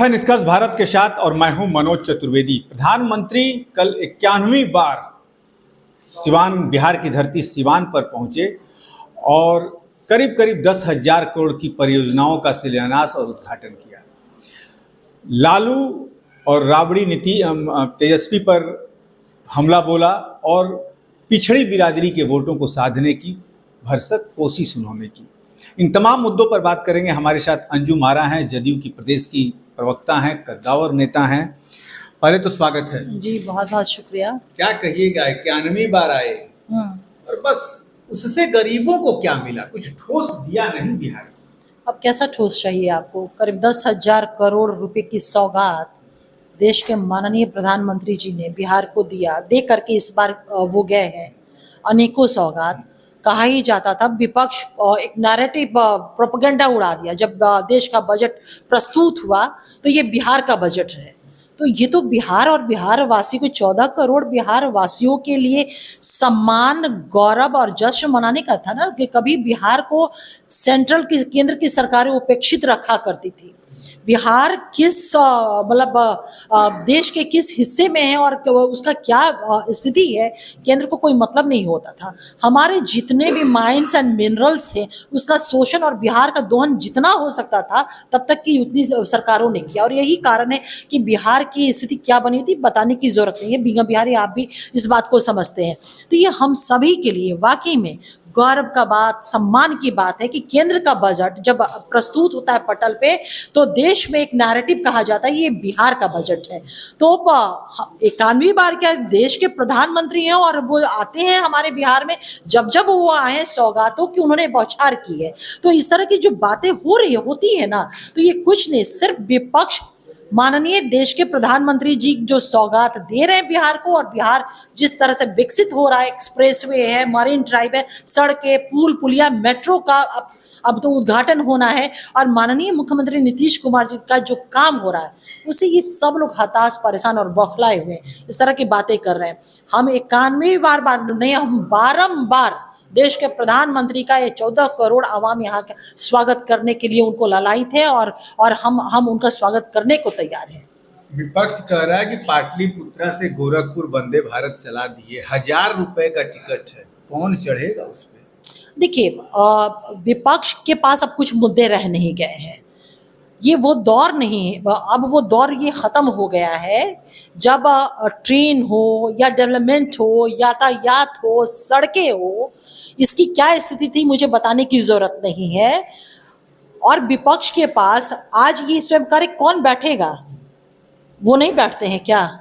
है निष्कर्ष भारत के साथ और मैं हूं मनोज चतुर्वेदी। प्रधानमंत्री कल 91वीं बार सिवान, बिहार की धरती सिवान पर पहुंचे और करीब करीब 10,000 करोड़ की परियोजनाओं का शिलान्यास और उद्घाटन किया। लालू और राबड़ी नीति तेजस्वी पर हमला बोला और पिछड़ी बिरादरी के वोटों को साधने की भरसक कोशिश उन्होंने की। इन तमाम मुद्दों पर बात करेंगे। हमारे साथ अंजुम आरा हैं, जदयू की प्रदेश की प्रवक्ता हैं, कद्दावर नेता हैं। पहले तो स्वागत है जी, बहुत बहुत शुक्रिया। क्या कहिएगा, 91वीं बार आए और बस उससे गरीबों को क्या मिला? कुछ ठोस दिया नहीं बिहार। अब कैसा ठोस चाहिए आपको? करीब 10,000 करोड़ रुपए की सौगात देश के माननीय प्रधानमंत्री जी ने बिहार को दिया, दे करके इस बार वो गए हैं। अनेकों सौगात कहा ही जाता था, विपक्ष एक नैरेटिव प्रोपेगेंडा उड़ा दिया जब देश का बजट प्रस्तुत हुआ तो ये बिहार का बजट है। तो ये तो बिहार और बिहार वासी को 14 करोड़ बिहार वासियों के लिए सम्मान, गौरव और जश्न मनाने का था ना, कि कभी बिहार को सेंट्रल की, केंद्र की सरकारें उपेक्षित रखा करती थी। बिहार किस देश के किस हिस्से में है और उसका क्या स्थिति है, केंद्र को कोई मतलब नहीं होता था। हमारे जितने भी माइंस एंड मिनरल्स थे उसका शोषण और बिहार का दोहन जितना हो सकता था तब तक की उतनी सरकारों ने किया। और यही कारण है कि बिहार की स्थिति क्या बनी थी बताने की जरूरत नहीं है। बीघा बिहारी आप भी इस बात को समझते हैं। तो ये हम सभी के लिए वाकई में गौरव का बात, सम्मान की बात है कि केंद्र का बजट जब प्रस्तुत होता है पटल पे तो देश में एक नैरेटिव कहा जाता है ये बिहार का बजट है। तो 91वीं बार क्या देश के प्रधानमंत्री हैं और वो आते हैं हमारे बिहार में, जब जब वो आए हैं सौगातों की उन्होंने बौछार की है। तो इस तरह की जो बातें हो रही होती है ना, तो ये कुछ नहीं, सिर्फ विपक्ष माननीय देश के प्रधानमंत्री जी जो सौगात दे रहे हैं बिहार को, और बिहार जिस तरह से विकसित हो रहा है, एक्सप्रेसवे है, मरीन ड्राइव है, सड़कें, पुल पुलिया, मेट्रो का अब तो उद्घाटन होना है, और माननीय मुख्यमंत्री नीतीश कुमार जी का जो काम हो रहा है उससे ये सब लोग हताश, परेशान और बौखलाए हुए इस तरह की बातें कर रहे हैं। हम 91वीं बार नहीं, हम बारंबार देश के प्रधानमंत्री का ये 14 करोड़ आवाम यहाँ का स्वागत करने के लिए उनको लालायित है और हम उनका स्वागत करने को तैयार हैं। विपक्ष कह रहा है कि पाटलिपुत्रा से गोरखपुर वंदे भारत चला दिए, 1,000 रुपए का टिकट है, कौन चढ़ेगा उस पे? देखिए, विपक्ष के पास अब कुछ मुद्दे रह नहीं गए हैं। ये वो दौर नहीं है, अब वो दौर ये खत्म हो गया है जब ट्रेन हो या डेवलपमेंट हो, यातायात हो, सड़कें हो, इसकी क्या स्थिति थी मुझे बताने की जरूरत नहीं है। और विपक्ष के पास आज ये स्वयं कार्य कौन बैठेगा? वो नहीं बैठते हैं क्या?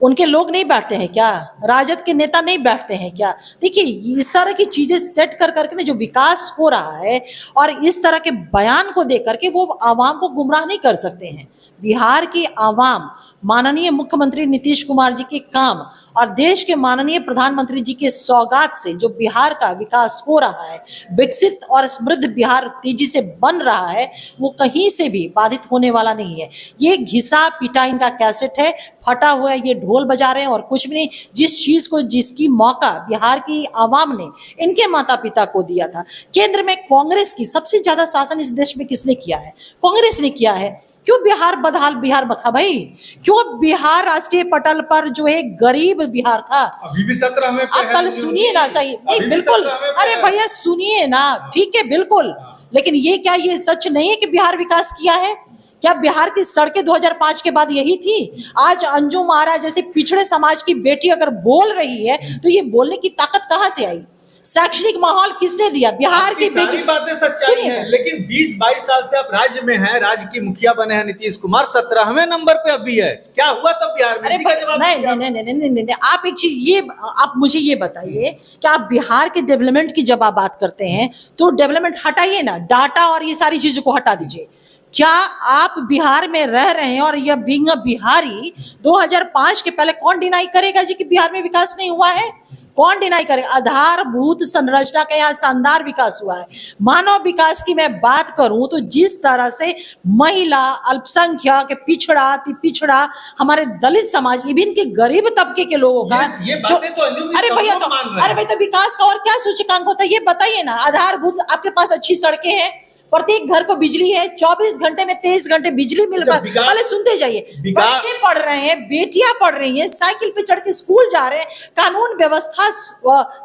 उनके लोग नहीं बैठते हैं क्या? राजद के नेता नहीं बैठते हैं क्या? देखिए, इस तरह की चीजें सेट कर करके ना जो विकास हो रहा है और इस तरह के बयान को दे करके वो आवाम को गुमराह नहीं कर सकते हैं। बिहार की आवाम माननीय मुख्यमंत्री नीतीश कुमार जी के काम और देश के माननीय प्रधानमंत्री जी के सौगात से जो बिहार का विकास हो रहा है, विकसित और समृद्ध बिहार तेजी से बन रहा है, वो कहीं से भी बाधित होने वाला नहीं है। ये घिसा पिटा इनका कैसेट है, फटा हुआ है, ये ढोल बजा रहे हैं और कुछ भी नहीं। जिस चीज को, जिसकी मौका बिहार की आवाम ने इनके माता पिता को दिया था। केंद्र में कांग्रेस की सबसे ज्यादा शासन इस देश में किसने किया है? कांग्रेस ने किया है। क्यों बिहार बदहाल बिहार बता भाई? क्यों बिहार राष्ट्रीय पटल पर जो है गरीब बिहार था, अभी भी 17 में आप कल सुनिए ना, सही नहीं, बिल्कुल, अरे भैया सुनिए ना, ठीक है, बिल्कुल, लेकिन ये क्या ये सच नहीं है कि बिहार विकास किया है? क्या बिहार की सड़कें 2005 के बाद यही थी? आज अंजुम आरा जैसे पिछड़े समाज की बेटी अगर बोल रही है तो ये बोलने की ताकत कहां से आई? शैक्षणिक माहौल किसने दिया? बिहार की बेटी। बातें सच्चाई है, लेकिन 20-22 साल से आप राज्य में हैं, राज्य की मुखिया बने हैं नीतीश कुमार, 17वें नंबर पे अभी है। क्या हुआ तब बिहार में? नहीं, आप एक चीज ये, आप मुझे ये बताइए कि आप बिहार के डेवलपमेंट की जब आप बात करते हैं तो डेवलपमेंट हटाइए ना, डाटा और ये सारी चीजों को हटा दीजिए। क्या आप बिहार में रह रहे हैं और यह बीइंग बिहारी 2005 के पहले कौन डिनाई करेगा जी कि बिहार में विकास नहीं हुआ है? कौन डिनाई करेगा? आधारभूत संरचना का यहाँ शानदार विकास हुआ है। मानव विकास की मैं बात करूं तो जिस तरह से महिला, अल्पसंख्यक, पिछड़ा, अति पिछड़ा, हमारे दलित समाज, इवन के गरीब तबके के लोगों का ये बातें तो अरे भैया तो, अरे भाई तो विकास का और क्या सूचकांक होता है ये बताइए ना। आधारभूत, आपके पास अच्छी सड़कें हैं, प्रत्येक घर को बिजली है, 24 घंटे में 23 घंटे बिजली मिल रहा है। पहले सुनते जाइए, बच्चे पढ़ रहे हैं, बेटियां पढ़ रही हैं, साइकिल पे चढ़ के स्कूल जा रहे हैं, कानून व्यवस्था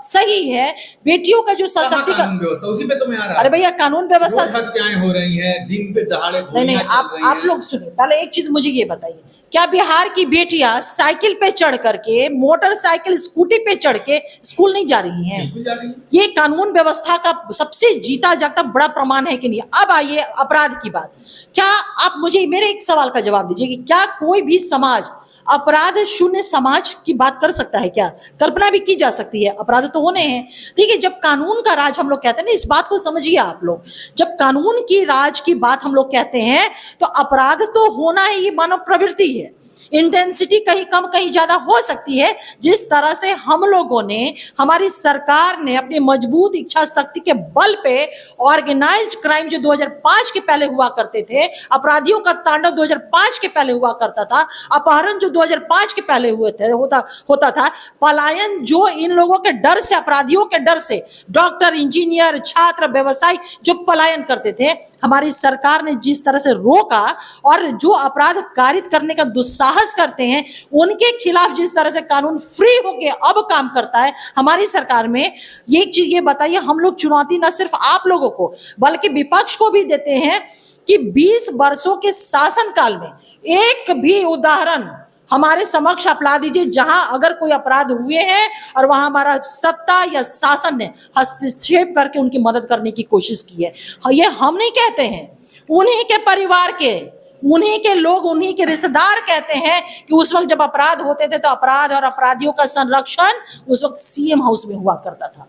सही है, बेटियों का जो सशक्तिकरण, उसी पे तो मैं आ रहा। अरे भैया कानून व्यवस्था हत्याएं हो रही हैं, दिन पे दहाड़े नहीं, आप लोग सुनिए, पहले एक चीज मुझे ये बताइए, क्या बिहार की बेटियां साइकिल पे चढ़ करके, मोटरसाइकिल स्कूटी पे चढ़ के स्कूल नहीं जा रही हैं? ये कानून व्यवस्था का सबसे जीता जागता बड़ा प्रमाण है कि नहीं? अब आइए अपराध की बात। क्या आप मुझे मेरे एक सवाल का जवाब दीजिए कि क्या कोई भी समाज अपराध शून्य समाज की बात कर सकता है? क्या कल्पना भी की जा सकती है? अपराध तो होने हैं, ठीक है। जब कानून का राज हम लोग कहते हैं ना, इस बात को समझिए आप लोग, जब कानून की राज की बात हम लोग कहते हैं तो अपराध तो होना है, ये मानव प्रवृत्ति है। इंटेंसिटी कहीं कम कहीं ज्यादा हो सकती है। जिस तरह से हम लोगों ने, हमारी सरकार ने अपनी मजबूत इच्छा शक्ति के बल पे ऑर्गेनाइज्ड क्राइम जो 2005 के पहले हुआ करते थे, अपराधियों का तांडव 2005 के पहले हुआ करता था, अपहरण जो 2005 के पहले हुए थे होता था, पलायन जो इन लोगों के डर से, अपराधियों के डर से डॉक्टर, इंजीनियर, छात्र, व्यवसायी जो पलायन करते थे, हमारी सरकार ने जिस तरह से रोका और जो अपराध कारित करने का दुस्साहस करते हैं उनके खिलाफ जिस तरह से कानून फ्री होके अब काम करता है हमारी सरकार में, ये चीज ये बताइए, हम लोग चुनौती न सिर्फ आप लोगों को बल्कि विपक्ष को भी देते हैं कि 20 वर्षों के शासनकाल में एक भी उदाहरण हमारे समक्ष आप ला दीजिए जहां अगर कोई अपराध हुए हैं और वहां हमारा सत्ता या शासन ने हस्तक्षेप करके उनकी मदद करने की कोशिश की है। ये हम नहीं कहते हैं, उन्हीं के परिवार के, उन्हीं के लोग, उन्हीं के रिश्तेदार कहते हैं कि उस वक्त जब अपराध होते थे तो अपराध और अपराधियों का संरक्षण उस वक्त सीएम हाउस में हुआ करता था।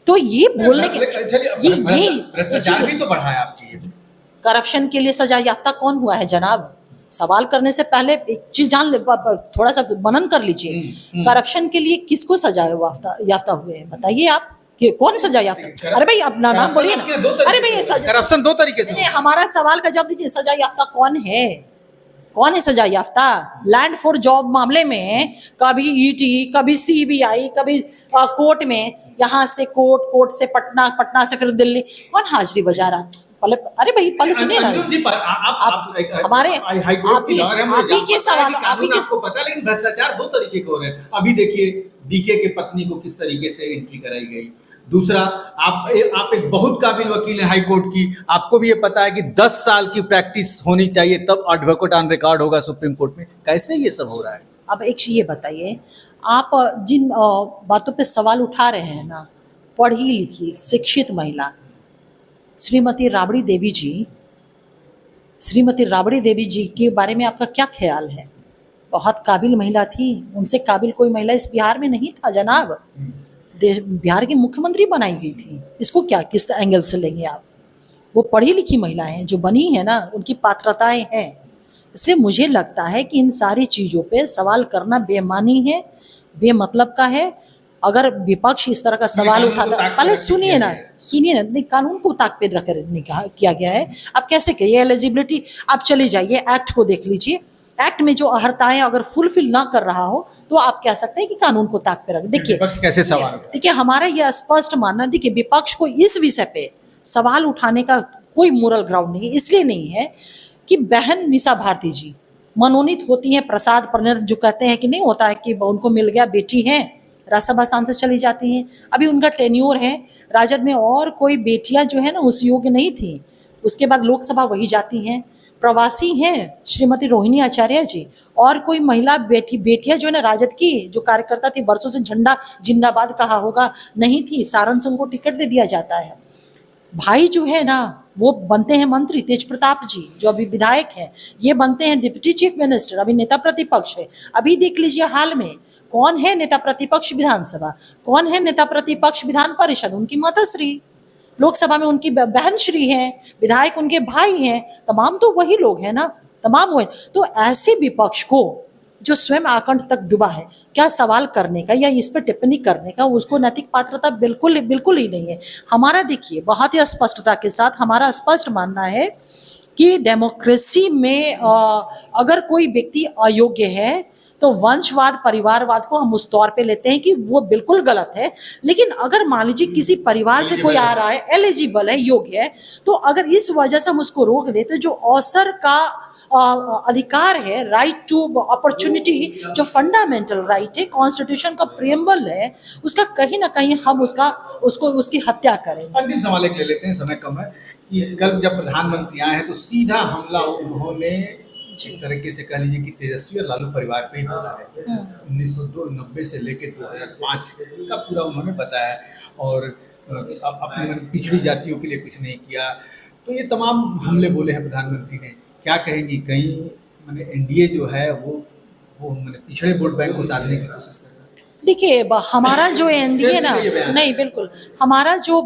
तो ये बोलने के ये भ्रष्टाचार भी तो बढ़ा है आपकी। करप्शन के लिए सजा याफ्ता कौन हुआ है जनाब? सवाल करने से पहले एक चीज जान ले, थोड़ा सा मनन कर लीजिए। करप्शन के लिए किसको सजा याफ्ता हुए हैं बताइए आप, कि कौन सजा याफ्ता? अरे भाई अपना नाम बोलिए ना। अरे भाई करप्शन दो तरीके से, हमारा सवाल का जवाब दीजिए, सजा याफ्ता कौन है? कौन है सजा याफ्ता? लैंड फॉर जॉब मामले में कभी ईटी, कभी सीबीआई, कभी कोर्ट में, यहाँ से कोर्ट से पटना, पटना से फिर दिल्ली, कौन हाजिरी बजा रहा? पहले अरे भाई पहले सुनिए ना, हमारे आप ही के सवाल, आपको पता है, लेकिन भ्रष्टाचार दो तरीके के हो रहे हैं। अभी देखिए डीके के पत्नी को किस तरीके से एंट्री कराई गई। दूसरा, आप एक बहुत काबिल वकील हैं हाई कोर्ट की, आपको भी ये पता है कि 10 साल की प्रैक्टिस होनी चाहिए तब एडवोकेट ऑन रिकॉर्ड होगा सुप्रीम कोर्ट में। कैसे ये सब हो रहा है? अब एक चीज ये बताइए, आप जिन बातों पे सवाल उठा रहे हैं ना, पढ़ी लिखी शिक्षित महिला श्रीमती राबड़ी देवी जी के बारे में आपका क्या ख्याल है? बहुत काबिल महिला थी, उनसे काबिल कोई महिला इस बिहार में नहीं था जनाब। बिहार की मुख्यमंत्री बनाई गई थी, इसको क्या किस एंगल से लेंगे आप? वो पढ़ी लिखी महिलाएं जो बनी है ना, उनकी पात्रताएं हैं। इसलिए मुझे लगता है कि इन सारी चीजों पे सवाल करना बेमानी है, बेमतलब का है। अगर विपक्ष इस तरह का सवाल उठाता, पहले सुनिए ना, नहीं, कानून को ताक पे रख किया गया है। अब कैसे कहिए एलिजिबिलिटी? आप चले जाइए एक्ट को देख लीजिए, एक्ट में जो अहर्ताएं अगर फुलफिल ना कर रहा हो तो आप कह सकते हैं कि कानून को ताक पे रख। देखिए कैसे सवाल, देखिए हमारा यह स्पष्ट मानना, देखिए विपक्ष को इस विषय पे सवाल उठाने का कोई मोरल ग्राउंड नहीं है। इसलिए नहीं है कि बहन मीसा भारती जी मनोनीत होती हैं, प्रसाद प्रणीत जो कहते हैं कि नहीं होता है कि उनको मिल गया, बेटी है, राज्यसभा सांसद चली जाती हैं। अभी उनका टेन्योर है राजद में, और कोई बेटियां जो है ना उस योग्य नहीं थी, उसके बाद लोकसभा वही जाती हैं। प्रवासी हैं श्रीमती रोहिणी आचार्य जी, और कोई महिला बेटियां जो है ना राजद की जो कार्यकर्ता थी, बरसों से झंडा जिंदाबाद कहा होगा, नहीं थी, सारण से उनको टिकट दे दिया जाता है। भाई जो है ना वो बनते हैं मंत्री, तेज प्रताप जी जो अभी विधायक हैं, ये बनते हैं डिप्टी चीफ मिनिस्टर, अभी नेता प्रतिपक्ष है। अभी देख लीजिए हाल में कौन है नेता प्रतिपक्ष विधानसभा, कौन है नेता प्रतिपक्ष विधान परिषद, उनकी माताश्री। लोकसभा में उनकी बहन श्री हैं, विधायक उनके भाई हैं, तमाम तो वही लोग हैं ना, तमाम वो। तो ऐसे विपक्ष को जो स्वयं आकंठ तक डूबा है, क्या सवाल करने का या इस पर टिप्पणी करने का उसको नैतिक पात्रता बिल्कुल ही नहीं है। हमारा देखिए बहुत ही स्पष्टता के साथ हमारा स्पष्ट मानना है कि डेमोक्रेसी में अगर कोई व्यक्ति अयोग्य है तो तो वंशवाद परिवारवाद को हम उस तौर पे लेते हैं कि वो बिल्कुल गलत है। लेकिन अगर मान लीजिए किसी परिवार से कोई आ रहा है, एलिजिबल है, योग्य है, तो अगर इस वजह से हम उसको रोक दें तो जो अवसर का अधिकार है, राइट टू अपॉर्चुनिटी, जो फंडामेंटल राइट है, कॉन्स्टिट्यूशन का प्रियम्बल है, उसका कहीं ना कहीं हम उसकी हत्या करें। अंतिम सवाल एक ले लेते हैं, समय कम है, कि कल जब प्रधानमंत्री आए हैं तो सीधा हमला उन्होंने एक तरीके से कह लीजिए कि तेजस्वी और लालू परिवार पे ही बोला है। 1990 से लेकर 2005 का पूरा उन्होंने बताया और अपने पिछड़ी जातियों के लिए कुछ नहीं किया। तो ये तमाम हमले बोले हैं प्रधानमंत्री ने, क्या कहेंगी? कहीं मैंने एनडीए जो है वो मैंने पिछड़े वोट बैंक को साधने की कोशिश कर रहा है। देखिए, हमारा जो एनडीए ना, नहीं बिल्कुल, हमारा जो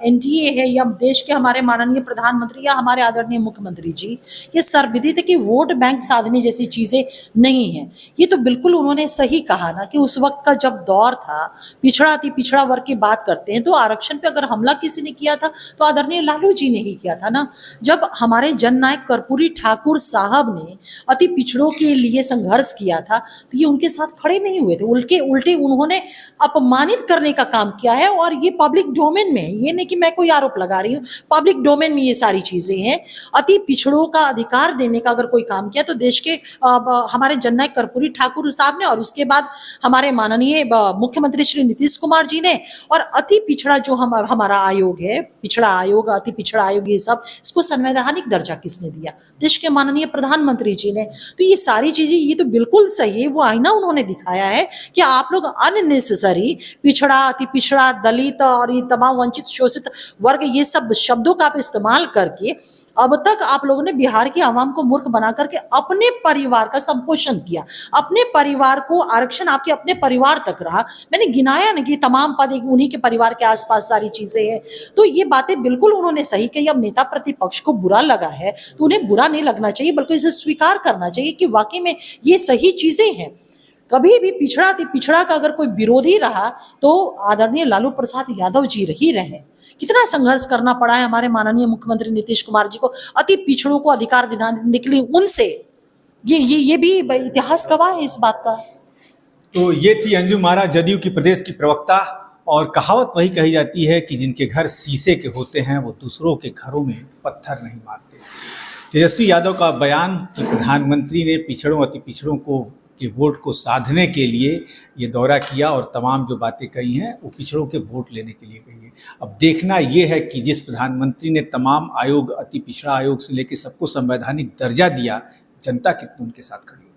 एनडीए है या देश के हमारे माननीय प्रधानमंत्री या हमारे आदरणीय मुख्यमंत्री जी, ये सर्वविदित है कि वोट बैंक साधने जैसी चीजें नहीं है। ये तो बिल्कुल उन्होंने सही कहा ना कि उस वक्त का जब दौर था, पिछड़ा अति पिछड़ा वर्ग की बात करते हैं तो आरक्षण पे अगर हमला किसी ने किया था तो आदरणीय लालू जी ने ही किया था ना। जब हमारे जननायक कर्पूरी ठाकुर साहब ने अति पिछड़ों के लिए संघर्ष किया था तो ये उनके साथ खड़े नहीं हुए थे, उल्टे उन्होंने अपमानित करने का काम किया है। और ये पब्लिक डोमेन में है, ये नहीं कि मैं कोई आरोप लगा रही हूँ, पब्लिक डोमेन में ये सारी चीजें हैं। अति पिछड़ों का अधिकार देने का अगर कोई काम किया तो देश के हमारे जननायक कर्पूरी ठाकुर साहब ने, और उसके बाद हमारे माननीय मुख्यमंत्री श्री नीतीश कुमार जी ने। और अति पिछड़ा जो हमारा आयोग है, पिछड़ा आयोग, अति पिछड़ा आयोग, ये सब, इसको संवैधानिक दर्जा किसने दिया? देश के माननीय प्रधानमंत्री जी ने। तो ये सारी चीजें, ये तो बिल्कुल सही है, वो आईना उन्होंने दिखाया है कि आप लोग अननेसेसरी पिछड़ा, अति पिछड़ा, दलित और ये तमाम वंचित शोषित वर्ग, ये सब शब्दों का आप इस्तेमाल करके अब तक आप लोगों ने बिहार की आवाम को मूर्ख बना करके अपने परिवार का संपोषण किया। अपने परिवार को आरक्षण आपके अपने परिवार तक रहा। मैंने गिनाया ना कि तमाम पद उन्हीं के परिवार के आसपास सारी चीजें हैं। तो ये बातें बिल्कुल उन्होंने सही कही। अब नेता प्रतिपक्ष को बुरा लगा है तो उन्हें बुरा नहीं लगना चाहिए, बल्कि इसे स्वीकार करना चाहिए कि वाकई में ये सही चीजें हैं। कभी भी पिछड़ा अति पिछड़ा का अगर कोई विरोधी रहा तो आदरणीय लालू प्रसाद यादव जी ही रहे। कितना संघर्ष करना पड़ा है हमारे माननीय मुख्यमंत्री नीतीश कुमार जी को अति पिछड़ों को अधिकार दिलाने के लिए उनसे। ये भी इतिहास गवाह है इस बात का। तो ये थी अंजुम आरा, जदयू की प्रदेश की प्रवक्ता। और कहावत वही कही जाती है कि जिनके घर शीशे के होते हैं वो दूसरों के घरों में पत्थर नहीं मारते। तेजस्वी यादव का बयान कि प्रधानमंत्री ने पिछड़ों अति पिछड़ों को के वोट को साधने के लिए ये दौरा किया और तमाम जो बातें कही हैं वो पिछड़ों के वोट लेने के लिए कही है। अब देखना ये है कि जिस प्रधानमंत्री ने तमाम आयोग, अति पिछड़ा आयोग से लेकर सबको संवैधानिक दर्जा दिया, जनता कितनी उनके साथ खड़ी है।